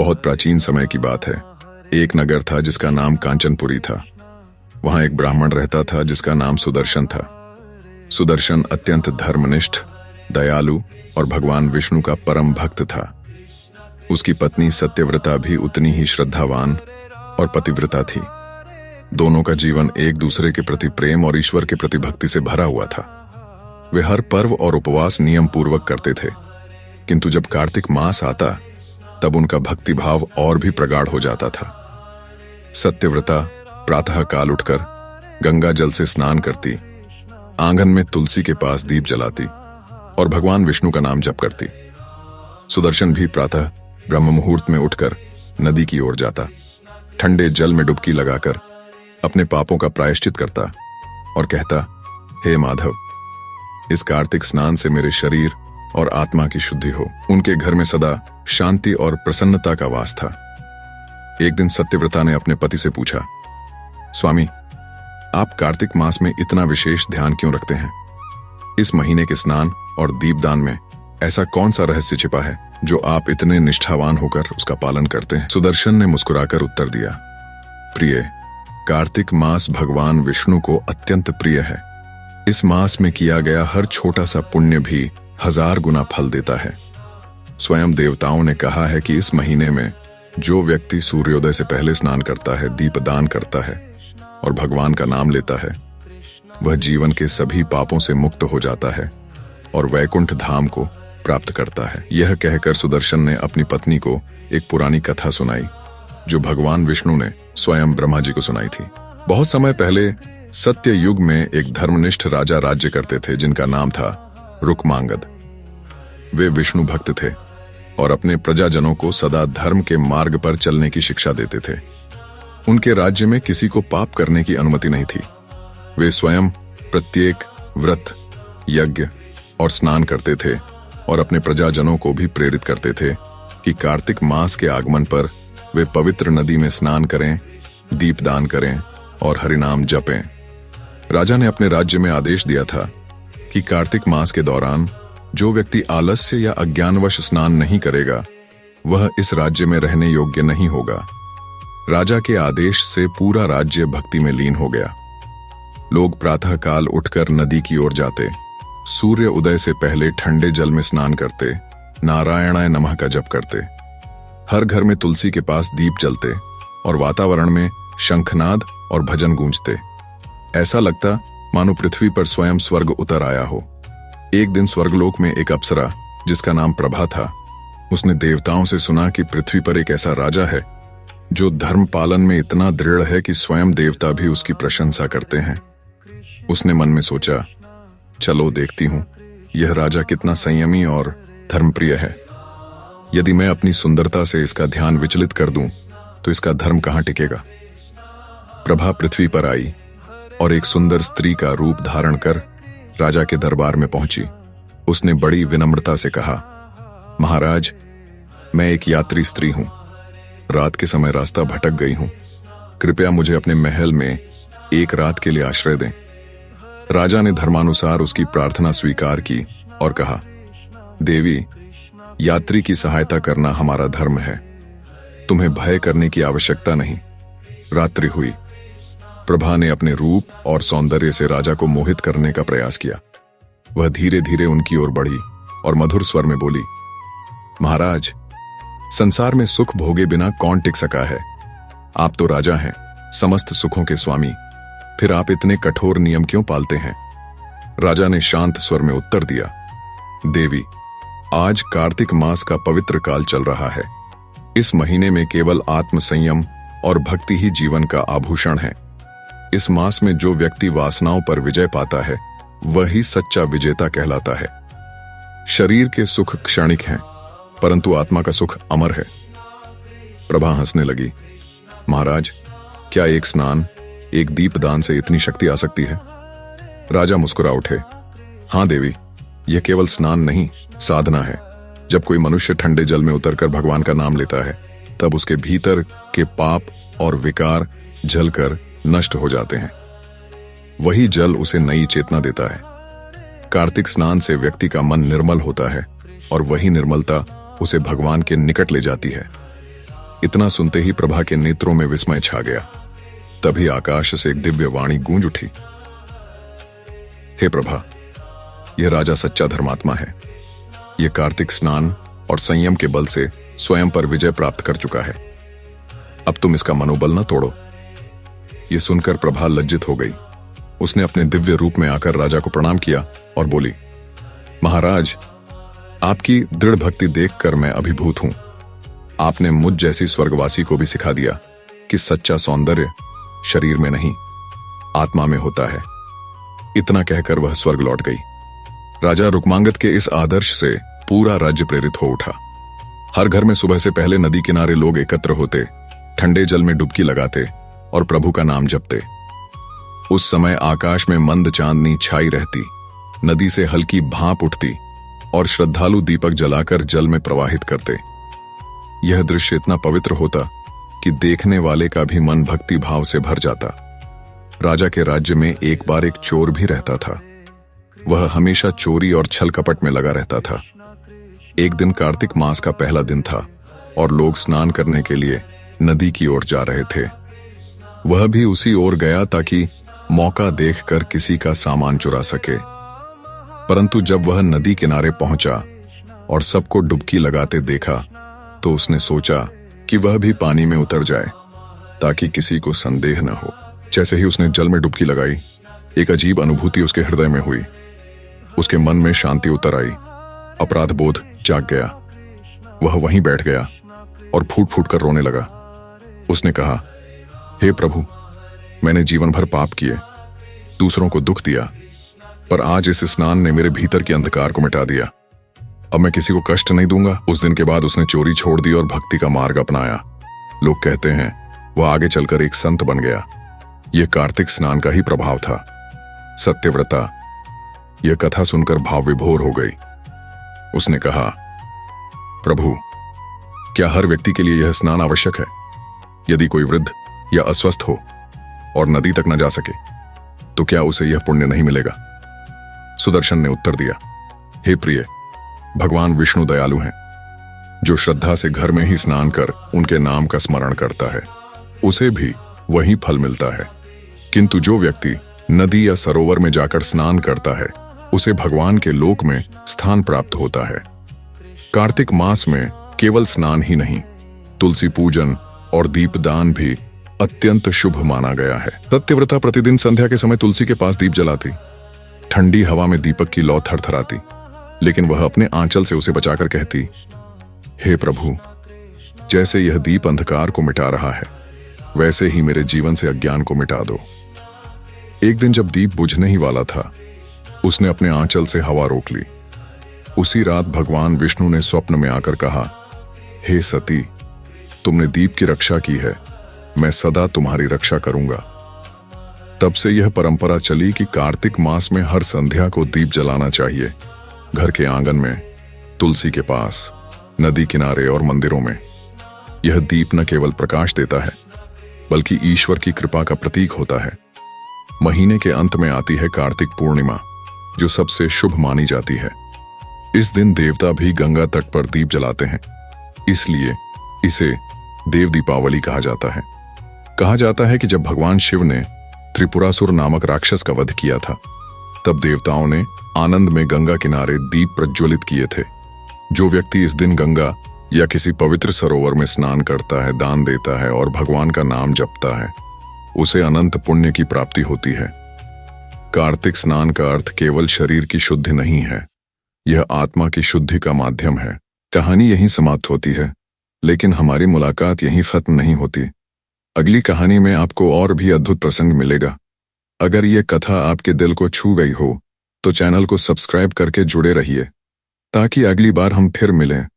बहुत प्राचीन समय की बात है। एक नगर था जिसका नाम कांचनपुरी था। वहां एक ब्राह्मण रहता था जिसका नाम सुदर्शन था। सुदर्शन अत्यंत धर्मनिष्ठ, दयालु और भगवान विष्णु का परम भक्त था। उसकी पत्नी सत्यव्रता भी उतनी ही श्रद्धावान और पतिव्रता थी। दोनों का जीवन एक दूसरे के प्रति प्रेम और ईश्वर के प्रति भक्ति से भरा हुआ था। वे हर पर्व और उपवास नियम पूर्वक करते थे, किंतु जब कार्तिक मास आता तब उनका भक्ति भाव और भी प्रगाढ़ हो जाता था। सत्यव्रता प्रातः काल उठकर गंगा जल से स्नान करती, आंगन में तुलसी के पास दीप जलाती और भगवान विष्णु का नाम जप करती। सुदर्शन भी प्रातः ब्रह्म मुहूर्त में उठकर नदी की ओर जाता, ठंडे जल में डुबकी लगाकर अपने पापों का प्रायश्चित करता और कहता, हे माधव, इस कार्तिक स्नान से मेरे शरीर और आत्मा की शुद्धि हो। उनके घर में सदा शांति और प्रसन्नता का वास था। एक दिन सत्यव्रता ने अपने पति से पूछा, स्वामी, आप कार्तिक मास में इतना विशेष ध्यान क्यों रखते हैं? इस महीने के स्नान और दीपदान में ऐसा कौन सा रहस्य छिपा है जो आप इतने निष्ठावान होकर उसका पालन करते हैं? सुदर्शन ने मुस्कुराकर उत्तर दिया, प्रिय, कार्तिक मास भगवान विष्णु को अत्यंत प्रिय है। इस मास में किया गया हर छोटा सा पुण्य भी 1000 गुना फल देता है। स्वयं देवताओं ने कहा है कि इस महीने में जो व्यक्ति सूर्योदय से पहले स्नान करता है, दीपदान करता है और भगवान का नाम लेता है, वह जीवन के सभी पापों से मुक्त हो जाता है और वैकुंठ धाम को प्राप्त करता है। यह कहकर सुदर्शन ने अपनी पत्नी को एक पुरानी कथा सुनाई जो भगवान विष्णु ने स्वयं ब्रह्मा जी को सुनाई थी। बहुत समय पहले सत्य युग में एक धर्मनिष्ठ राजा राज्य करते थे जिनका नाम था रुक्मांगद। वे विष्णु भक्त थे और अपने प्रजाजनों को सदा धर्म के मार्ग पर चलने की शिक्षा देते थे। उनके राज्य में किसी को पाप करने की अनुमति नहीं थी। वे स्वयं प्रत्येक व्रत, यज्ञ और स्नान करते थे और अपने प्रजाजनों को भी प्रेरित करते थे कि कार्तिक मास के आगमन पर वे पवित्र नदी में स्नान करें, दीपदान करें और हरिनाम जपें। राजा ने अपने राज्य में आदेश दिया था कि कार्तिक मास के दौरान जो व्यक्ति आलस्य या अज्ञानवश स्नान नहीं करेगा वह इस राज्य में रहने योग्य नहीं होगा। राजा के आदेश से पूरा राज्य भक्ति में लीन हो गया। लोग प्रातः काल उठकर नदी की ओर जाते, सूर्य उदय से पहले ठंडे जल में स्नान करते, नारायणाय नमः का जप करते, हर घर में तुलसी के पास दीप जलते और वातावरण में शंखनाद और भजन गूंजते। ऐसा लगता मानो पृथ्वी पर स्वयं स्वर्ग उतर आया हो। एक दिन स्वर्गलोक में एक अप्सरा जिसका नाम प्रभा था, उसने देवताओं से सुना कि पृथ्वी पर एक ऐसा राजा है जो धर्म पालन में इतना दृढ़ है कि स्वयं देवता भी उसकी प्रशंसा करते हैं। उसने मन में सोचा, चलो देखती हूं यह राजा कितना संयमी और धर्मप्रिय है। यदि मैं अपनी सुंदरता से इसका ध्यान विचलित कर दूं तो इसका धर्म कहां टिकेगा। प्रभा पृथ्वी पर आई और एक सुंदर स्त्री का रूप धारण कर राजा के दरबार में पहुंची। उसने बड़ी विनम्रता से कहा, महाराज, मैं एक यात्री स्त्री हूं, रात के समय रास्ता भटक गई हूं, कृपया मुझे अपने महल में एक रात के लिए आश्रय दें। राजा ने धर्मानुसार उसकी प्रार्थना स्वीकार की और कहा, देवी, यात्री की सहायता करना हमारा धर्म है, तुम्हें भय करने की आवश्यकता नहीं। रात्रि हुई। प्रभा ने अपने रूप और सौंदर्य से राजा को मोहित करने का प्रयास किया। वह धीरे धीरे उनकी ओर बढ़ी और मधुर स्वर में बोली, महाराज, संसार में सुख भोगे बिना कौन टिक सका है? आप तो राजा हैं, समस्त सुखों के स्वामी, फिर आप इतने कठोर नियम क्यों पालते हैं? राजा ने शांत स्वर में उत्तर दिया, देवी, आज कार्तिक मास का पवित्र काल चल रहा है। इस महीने में केवल आत्मसंयम और भक्ति ही जीवन का आभूषण है। इस मास में जो व्यक्ति वासनाओं पर विजय पाता है वही सच्चा विजेता कहलाता है। शरीर के सुख क्षणिक हैं, परंतु आत्मा का सुख अमर है। प्रभा हंसने लगी, महाराज, क्या एक स्नान, एक दीपदान से इतनी शक्ति आ सकती है? राजा मुस्कुरा उठे, हां देवी, यह केवल स्नान नहीं, साधना है। जब कोई मनुष्य ठंडे जल में उतरकर भगवान का नाम लेता है तब उसके भीतर के पाप और विकार जलकर नष्ट हो जाते हैं। वही जल उसे नई चेतना देता है। कार्तिक स्नान से व्यक्ति का मन निर्मल होता है और वही निर्मलता उसे भगवान के निकट ले जाती है। इतना सुनते ही प्रभा के नेत्रों में विस्मय छा गया। तभी आकाश से एक दिव्य वाणी गूंज उठी। हे प्रभा, यह राजा सच्चा धर्मात्मा है। यह कार्तिक स्नान और संयम के बल से स्वयं पर विजय प्राप्त कर चुका है। अब तुम इसका मनोबल न तोड़ो। यह सुनकर प्रभा लज्जित हो गई। उसने अपने दिव्य रूप में आकर राजा को प्रणाम किया और बोली, महाराज, आपकी दृढ़ भक्ति देखकर मैं अभिभूत हूं। आपने मुझ जैसी स्वर्गवासी को भी सिखा दिया कि सच्चा सौंदर्य शरीर में नहीं, आत्मा में होता है। इतना कहकर वह स्वर्ग लौट गई। राजा रुक्मांगद के इस आदर्श से पूरा राज्य प्रेरित हो उठा। हर घर में सुबह से पहले नदी किनारे लोग एकत्र होते, ठंडे जल में डुबकी लगाते और प्रभु का नाम जपते। उस समय आकाश में मंद चांदनी छाई रहती, नदी से हल्की भाप उठती और श्रद्धालु दीपक जलाकर जल में प्रवाहित करते। यह दृश्य इतना पवित्र होता कि देखने वाले का भी मन भक्ति भाव से भर जाता। राजा के राज्य में एक बार एक चोर भी रहता था। वह हमेशा चोरी और छल कपट में लगा रहता था। एक दिन कार्तिक मास का पहला दिन था और लोग स्नान करने के लिए नदी की ओर जा रहे थे। वह भी उसी ओर गया ताकि मौका देखकर किसी का सामान चुरा सके। परंतु जब वह नदी किनारे पहुंचा और सबको डुबकी लगाते देखा तो उसने सोचा कि वह भी पानी में उतर जाए ताकि किसी को संदेह न हो। जैसे ही उसने जल में डुबकी लगाई, एक अजीब अनुभूति उसके हृदय में हुई। उसके मन में शांति उतर आई, अपराध बोध जाग गया। वह वहीं बैठ गया और फूट फूट कर रोने लगा। उसने कहा, हे प्रभु, मैंने जीवन भर पाप किए, दूसरों को दुख दिया, पर आज इस स्नान ने मेरे भीतर के अंधकार को मिटा दिया। अब मैं किसी को कष्ट नहीं दूंगा। उस दिन के बाद उसने चोरी छोड़ दी और भक्ति का मार्ग अपनाया। लोग कहते हैं वह आगे चलकर एक संत बन गया। यह कार्तिक स्नान का ही प्रभाव था। सत्यव्रता यह कथा सुनकर भाव विभोर हो गई। उसने कहा, प्रभु, क्या हर व्यक्ति के लिए यह स्नान आवश्यक है? यदि कोई वृद्ध या अस्वस्थ हो और नदी तक न जा सके तो क्या उसे यह पुण्य नहीं मिलेगा? सुदर्शन ने उत्तर दिया, हे प्रिय, भगवान विष्णु दयालु हैं। जो श्रद्धा से घर में ही स्नान कर उनके नाम का स्मरण करता है उसे भी वही फल मिलता है, किंतु जो व्यक्ति नदी या सरोवर में जाकर स्नान करता है उसे भगवान के लोक में स्थान प्राप्त होता है। कार्तिक मास में केवल स्नान ही नहीं, तुलसी पूजन और दीपदान भी अत्यंत शुभ माना गया है। सत्यव्रता प्रतिदिन संध्या के समय तुलसी के पास दीप जलाती। ठंडी हवा में दीपक की लौ थरथराती, लेकिन वह अपने आंचल से उसे बचाकर कहती, हे प्रभु, जैसे यह दीप अंधकार को मिटा रहा है वैसे ही मेरे जीवन से अज्ञान को मिटा दो। एक दिन जब दीप बुझने ही वाला था, उसने अपने आंचल से हवा रोक ली। उसी रात भगवान विष्णु ने स्वप्न में आकर कहा, हे सती, तुमने दीप की रक्षा की है, मैं सदा तुम्हारी रक्षा करूंगा। तब से यह परंपरा चली कि कार्तिक मास में हर संध्या को दीप जलाना चाहिए। घर के आंगन में, तुलसी के पास, नदी किनारे और मंदिरों में। यह दीप न केवल प्रकाश देता है बल्कि ईश्वर की कृपा का प्रतीक होता है। महीने के अंत में आती है कार्तिक पूर्णिमा, जो सबसे शुभ मानी जाती है। इस दिन देवता भी गंगा तट पर दीप जलाते हैं, इसलिए इसे देव दीपावली कहा जाता है। कहा जाता है कि जब भगवान शिव ने त्रिपुरासुर नामक राक्षस का वध किया था, तब देवताओं ने आनंद में गंगा किनारे दीप प्रज्वलित किए थे। जो व्यक्ति इस दिन गंगा या किसी पवित्र सरोवर में स्नान करता है, दान देता है और भगवान का नाम जपता है, उसे अनंत पुण्य की प्राप्ति होती है। कार्तिक स्नान का अर्थ केवल शरीर की शुद्धि नहीं है, यह आत्मा की शुद्धि का माध्यम है। कहानी यहीं समाप्त होती है, लेकिन हमारी मुलाकात यहीं खत्म नहीं होती। अगली कहानी में आपको और भी अद्भुत प्रसंग मिलेगा। अगर ये कथा आपके दिल को छू गई हो तो चैनल को सब्सक्राइब करके जुड़े रहिए ताकि अगली बार हम फिर मिलें।